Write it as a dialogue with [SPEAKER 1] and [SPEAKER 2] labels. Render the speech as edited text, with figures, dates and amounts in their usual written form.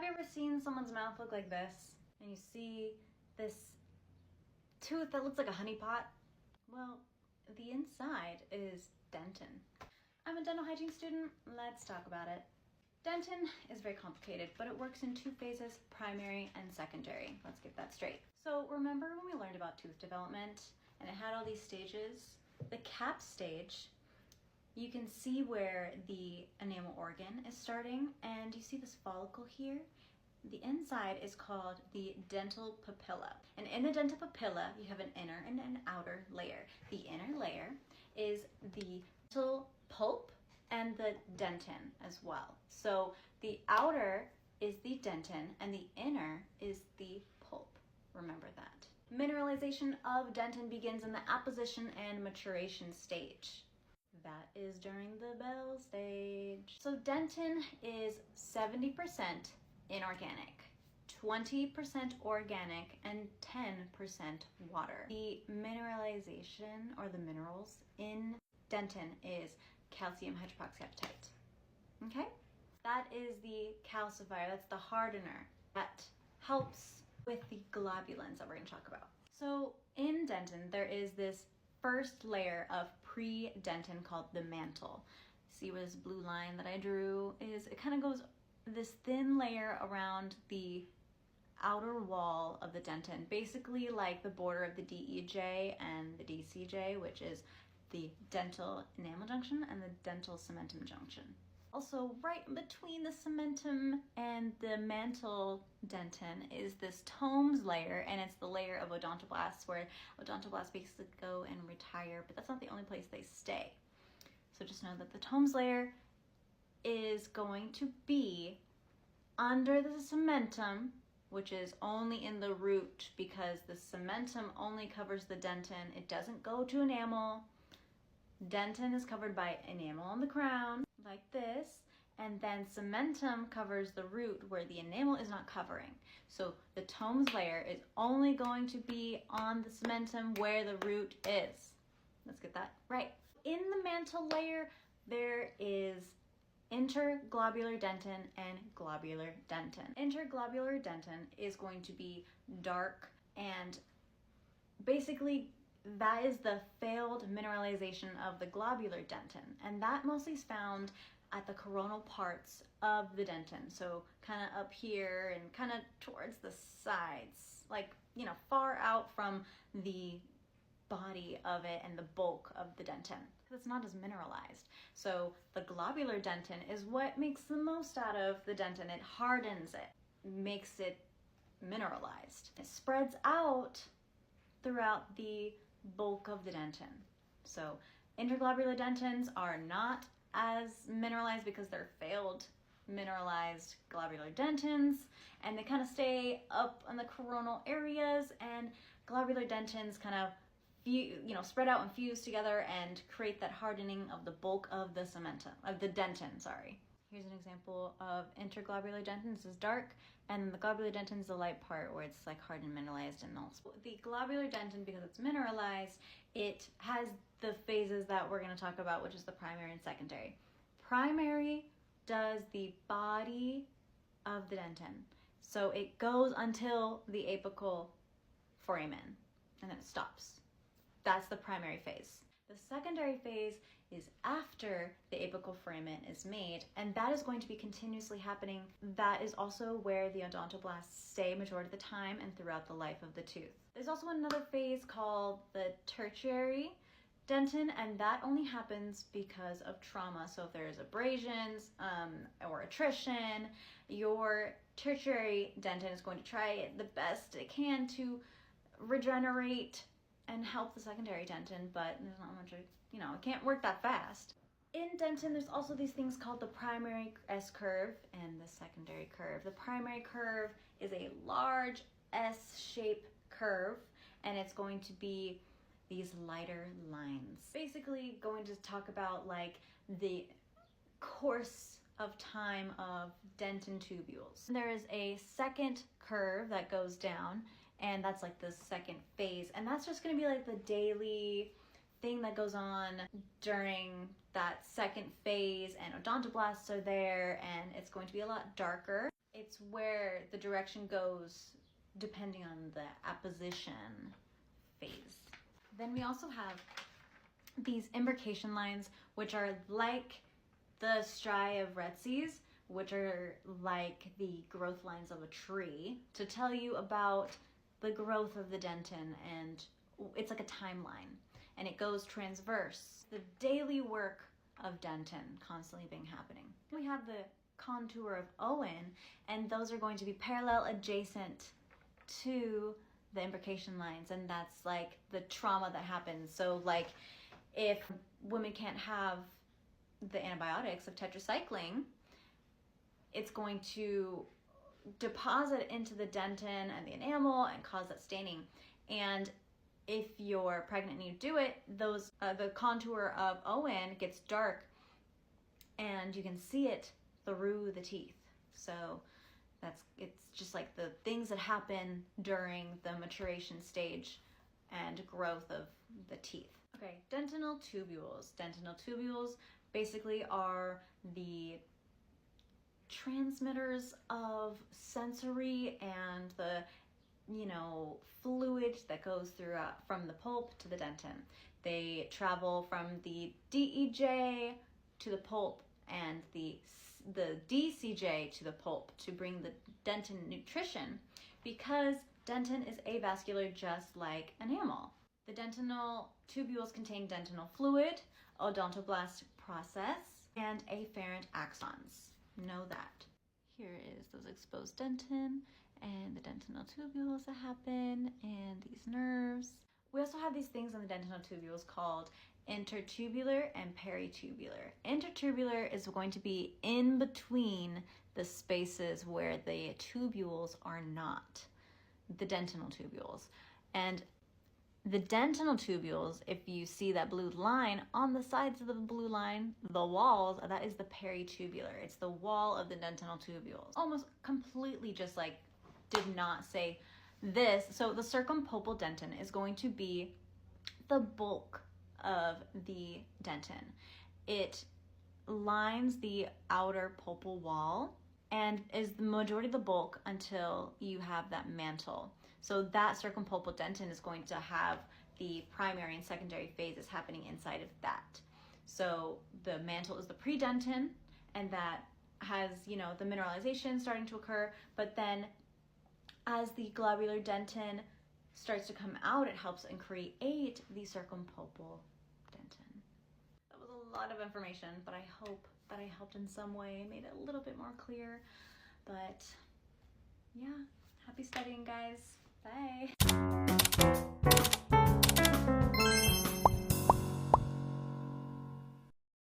[SPEAKER 1] you ever seen someone's mouth look like this? And you see this tooth that looks like a honey pot? Well, the inside is dentin. I'm a dental hygiene student. Let's talk about it. Dentin is very complicated, but it works in two phases, primary and secondary. Let's get that straight. So remember when we learned about tooth development and it had all these stages? The cap stage, you can see where the enamel organ is starting, and you see this follicle here? The inside is called the dental papilla. And in the dental papilla, you have an inner and an outer layer. The inner layer is the dental pulp and the dentin as well. So the outer is the dentin and the inner is the pulp. Remember that. Mineralization of dentin begins in the apposition and maturation stage. That is during the bell stage. So dentin is 70% inorganic, 20% organic, and 10% water. The mineralization, or the minerals in dentin, is calcium hydroxyapatite. Okay? That is the calcifier, that's the hardener that helps with the globulins that we're going to talk about. So in dentin, there is this first layer of pre-dentin called the mantle. See where this blue line that I drew is? It kind of goes this thin layer around the outer wall of the dentin, basically like the border of the DEJ and the DCJ, which is the dental enamel junction and the dental cementum junction. Also, right in between the cementum and the mantle dentin is this tomes layer, and it's the layer of odontoblasts, where odontoblasts basically go and retire, but that's not the only place they stay. So just know that the tomes layer is going to be under the cementum, which is only in the root because the cementum only covers the dentin. It doesn't go to enamel. Dentin is covered by enamel on the crown, like this, and then cementum covers the root where the enamel is not covering. So the tomes layer is only going to be on the cementum where the root is. Let's get that right. In the mantle layer, there is interglobular dentin and globular dentin. Interglobular dentin is going to be dark, and basically that is the failed mineralization of the globular dentin, and that mostly is found at the coronal parts of the dentin. So kind of up here and kind of towards the sides, like, you know, far out from the body of it and the bulk of the dentin. It's not as mineralized. So the globular dentin is what makes the most out of the dentin. It hardens it, makes it mineralized. It spreads out throughout the bulk of the dentin. So interglobular dentins are not as mineralized because they're failed mineralized globular dentins, and they kind of stay up on the coronal areas, and globular dentins kind of spread out and fuse together and create that hardening of the bulk of the cementum, of the dentin, sorry. Here's an example of interglobular dentin. This is dark, and then the globular dentin is the light part where it's like hard and mineralized and all. The globular dentin, because it's mineralized, it has the phases that we're going to talk about, which is the primary and secondary. Primary does the body of the dentin. So it goes until the apical foramen, and then it stops. That's the primary phase. The secondary phase is after the apical foramen is made, and that is going to be continuously happening. That is also where the odontoblasts stay majority of the time and throughout the life of the tooth. There's also another phase called the tertiary dentin, and that only happens because of trauma. So if there's abrasions or attrition, your tertiary dentin is going to try the best it can to regenerate and help the secondary dentin, but there's not much, it can't work that fast. In dentin, there's also these things called the primary S-curve and the secondary curve. The primary curve is a large S-shaped curve, and it's going to be these lighter lines. Basically going to talk about like the course of time of dentin tubules. There is a second curve that goes down, and that's like the second phase, and that's just going to be like the daily thing that goes on during that second phase, and odontoblasts are there, and it's going to be a lot darker. It's where the direction goes depending on the apposition phase. Then we also have these imbrication lines, which are like the striae of Retzi's, which are like the growth lines of a tree, to tell you about the growth of the dentin, and it's like a timeline, and it goes transverse. The daily work of dentin constantly being happening. We have the contour of Owen, and those are going to be parallel adjacent to the imbrication lines, and that's like the trauma that happens. So like if women can't have the antibiotics of tetracycline, it's going to deposit into the dentin and the enamel and cause that staining. And if you're pregnant and you do it, those the contour of Owen gets dark and you can see it through the teeth. So it's just like the things that happen during the maturation stage and growth of the teeth. Okay, dentinal tubules. Dentinal tubules basically are the transmitters of sensory and the fluid that goes throughout from the pulp to the dentin. They travel from the DEJ to the pulp and the DCJ to the pulp to bring the dentin nutrition, because dentin is avascular just like enamel. The dentinal tubules contain dentinal fluid, odontoblast process, and afferent axons. Know that. Here is those exposed dentin and the dentinal tubules that happen and these nerves. We also have these things in the dentinal tubules called intertubular and peritubular. Intertubular is going to be in between the spaces where the tubules are not, the dentinal tubules. And the dentinal tubules, if you see that blue line on the sides of the blue line, the walls, that is the peritubular. It's the wall of the dentinal tubules. Almost completely just like did not say this. So the circumpulpal dentin is going to be the bulk of the dentin. It lines the outer pulpal wall and is the majority of the bulk until you have that mantle. So that circumpulpal dentin is going to have the primary and secondary phases happening inside of that. So the mantle is the predentin, and that has, the mineralization starting to occur, but then as the globular dentin starts to come out, it helps and create the circumpulpal dentin. That was a lot of information, but I hope that I helped in some way, made it a little bit more clear. But yeah, happy studying, guys. Bye.